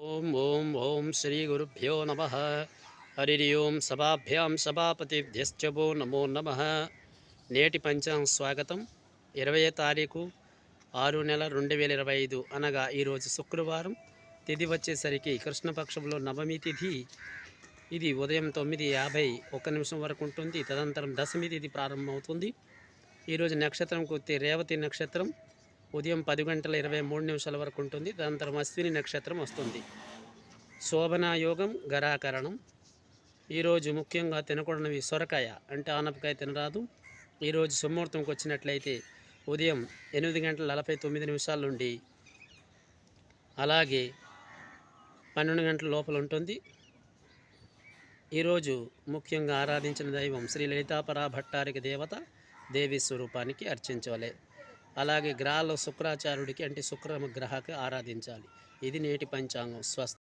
ఓం శ్రీ గురుభ్యో నమ. హరి ఓం. సభాభ్యాం సభాపతిభ్యశ్చ వో నమో నమ. నేటి పంచాంగ స్వాగతం. 20వ తారీఖు 6వ నెల 2025 అనగా ఈరోజు శుక్రవారం. తిథి వచ్చేసరికి కృష్ణపక్షంలో నవమి తిథి. ఇది ఉదయం 9:51 వరకు ఉంటుంది. తదనంతరం దశమి తిథి ప్రారంభమవుతుంది. ఈరోజు నక్షత్రం కొద్ది రేవతి నక్షత్రం ఉదయం 10:23 వరకు ఉంటుంది. తదనంతరం అశ్విని నక్షత్రం వస్తుంది. శోభనా యోగం, గరాకరణం. ఈరోజు ముఖ్యంగా తినకూడనివి సొరకాయ అంటే ఆనపకాయ తినరాదు. ఈరోజు సుముహూర్తంకి వచ్చినట్లయితే ఉదయం 8:49 నుండి అలాగే 12 గంటల లోపల ఉంటుంది. ఈరోజు ముఖ్యంగా ఆరాధించిన దైవం శ్రీ లలితాపరా భట్టారిక దేవత దేవి స్వరూపానికి అర్చించవలే. అలాగే గ్రహాల్లో శుక్రాచార్యుడికి అంటే శుక్ర గ్రహకి ఆరాధించాలి. ఇది నేటి పంచాంగం. స్వస్తి.